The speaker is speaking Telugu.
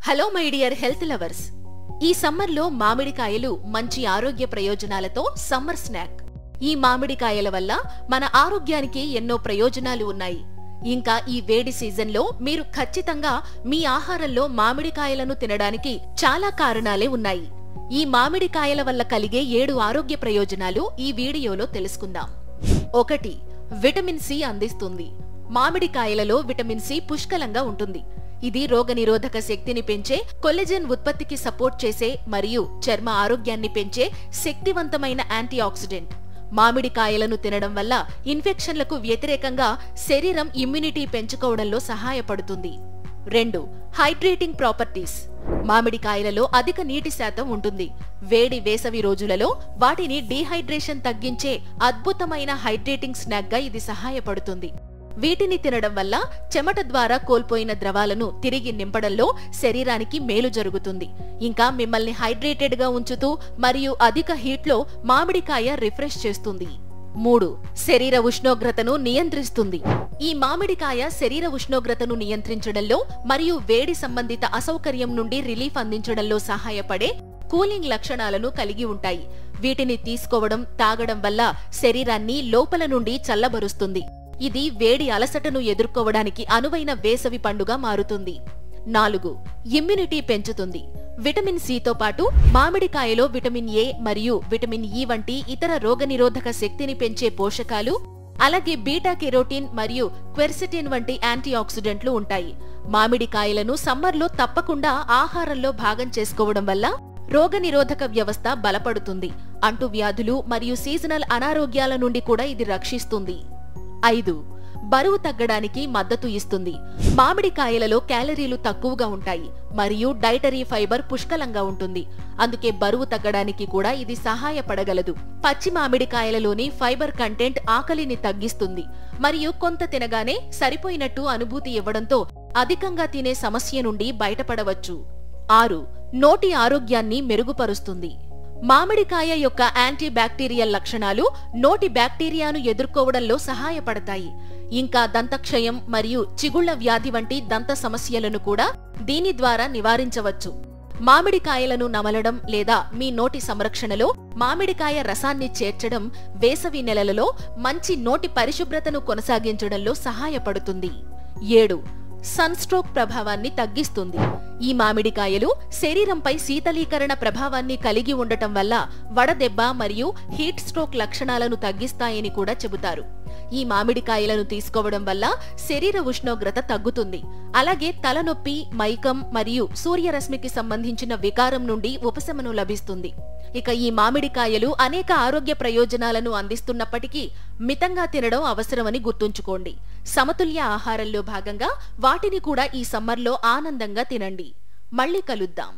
Hello my dear health lovers. ఈ సమ్మర్లో మామిడికాయలు మంచి ఆరోగ్య ప్రయోజనాలతో సమ్మర్ స్నాక్. ఈ మామిడికాయల వల్ల మన ఆరోగ్యానికి ఎన్నో ప్రయోజనాలు ఉన్నాయి. ఇంకా ఈ వేడి సీజన్లో మీరు ఖచ్చితంగా మీ ఆహారంలో మామిడికాయలను తినడానికి చాలా కారణాలే ఉన్నాయి. ఈ మామిడికాయల వల్ల కలిగే 7 ఆరోగ్య ప్రయోజనాలు ఈ వీడియోలో తెలుసుకుందాం. 1. విటమిన్ సి అందిస్తుంది. మామిడికాయలలో విటమిన్ సి పుష్కలంగా ఉంటుంది. ఇది రోగనిరోధక శక్తిని పెంచే, కొల్లెజన్ ఉత్పత్తికి సపోర్ట్ చేసే మరియు చర్మ ఆరోగ్యాన్ని పెంచే శక్తివంతమైన యాంటీ ఆక్సిడెంట్. మామిడికాయలను తినడం వల్ల ఇన్ఫెక్షన్లకు వ్యతిరేకంగా శరీరం ఇమ్యూనిటీ పెంచుకోవడంలో సహాయపడుతుంది. 2. Hydrating properties. మామిడికాయలలో అధిక నీటి శాతం ఉంటుంది. వేడి వేసవి రోజులలో వాటిని డీహైడ్రేషన్ తగ్గించే అద్భుతమైన హైడ్రేటింగ్ స్నాక్ గా ఇది సహాయపడుతుంది. వీటిని తినడం వల్ల చెమట ద్వారా కోల్పోయిన ద్రవాలను తిరిగి నింపడంలో శరీరానికి మేలు జరుగుతుంది. ఇంకా మిమ్మల్ని హైడ్రేటెడ్ గా ఉంచుతూ మరియు అధిక హీట్లో మామిడికాయ రిఫ్రెష్ చేస్తుంది. 3. శరీర ఉష్ణోగ్రతను నియంత్రిస్తుంది. ఈ మామిడికాయ శరీర ఉష్ణోగ్రతను నియంత్రించడంలో మరియు వేడి సంబంధిత అసౌకర్యం నుండి రిలీఫ్ అందించడంలో సహాయపడే కూలింగ్ లక్షణాలను కలిగి ఉంటాయి. వీటిని తీసుకోవడం, తాగడం వల్ల శరీరాన్ని లోపల నుండి చల్లబరుస్తుంది. ఇది వేడి అలసటను ఎదుర్కోవడానికి అనువైన వేసవి పండుగ మారుతుంది. 4. ఇమ్యూనిటీ పెంచుతుంది. విటమిన్ సితో పాటు మామిడికాయలో విటమిన్ ఏ మరియు విటమిన్ ఇ వంటి ఇతర రోగనిరోధక శక్తిని పెంచే పోషకాలు, అలాగే బీటా కెరోటిన్ మరియు క్వెర్సెటిన్ వంటి యాంటీ ఆక్సిడెంట్లు ఉంటాయి. మామిడికాయలను సమ్మర్లో తప్పకుండా ఆహారంలో భాగం చేసుకోవడం వల్ల రోగనిరోధక వ్యవస్థ బలపడుతుంది. అంటువ్యాధులు మరియు సీజనల్ అనారోగ్యాల నుండి కూడా ఇది రక్షిస్తుంది. 5. బరువు తగ్గడానికి మద్దతు ఇస్తుంది. మామిడికాయలలో క్యాలరీలు తక్కువగా ఉంటాయి మరియు డైటరీ ఫైబర్ పుష్కలంగా ఉంటుంది. అందుకే బరువు తగ్గడానికి కూడా ఇది సహాయపడగలదు. పచ్చి మామిడికాయలలోని ఫైబర్ కంటెంట్ ఆకలిని తగ్గిస్తుంది మరియు కొంత తినగానే సరిపోయినట్టు అనుభూతి ఇవ్వడంతో అధికంగా తినే సమస్య నుండి బయటపడవచ్చు. 6. నోటి ఆరోగ్యాన్ని మెరుగుపరుస్తుంది. మామిడికాయ యొక్క యాంటీ బ్యాక్టీరియల్ లక్షణాలు నోటి బ్యాక్టీరియాను ఎదుర్కోవడంలో సహాయపడతాయి. ఇంకా దంతక్షయం మరియు చిగుళ్ల వ్యాధి వంటి దంత సమస్యలను కూడా దీని ద్వారా నివారించవచ్చు. మామిడికాయలను నమలడం లేదా మీ నోటి సంరక్షణలో మామిడికాయ రసాన్ని చేర్చడం వేసవి నెలలలో మంచి నోటి పరిశుభ్రతను కొనసాగించడంలో సహాయపడుతుంది. 7. సన్ స్ట్రోక్ ప్రభావాన్ని తగ్గిస్తుంది. ఈ మామిడికాయలు శరీరంపై శీతలీకరణ ప్రభావాన్ని కలిగి ఉండటం వల్ల వడదెబ్బ మరియు హీట్ స్ట్రోక్ లక్షణాలను తగ్గిస్తాయని కూడా చెబుతారు. ఈ మామిడికాయలను తీసుకోవడం వల్ల శరీర ఉష్ణోగ్రత తగ్గుతుంది. అలాగే తలనొప్పి, మైకం మరియు సూర్యరశ్మికి సంబంధించిన వికారం నుండి ఉపశమనం లభిస్తుంది. ఇక ఈ మామిడికాయలు అనేక ఆరోగ్య ప్రయోజనాలను అందిస్తున్నప్పటికీ మితంగా తినడం అవసరమని గుర్తుంచుకోండి. సమతుల్య ఆహారంలో భాగంగా వాటిని కూడా ఈ సమ్మర్లో ఆనందంగా తినండి. మళ్ళీ కలుద్దాం.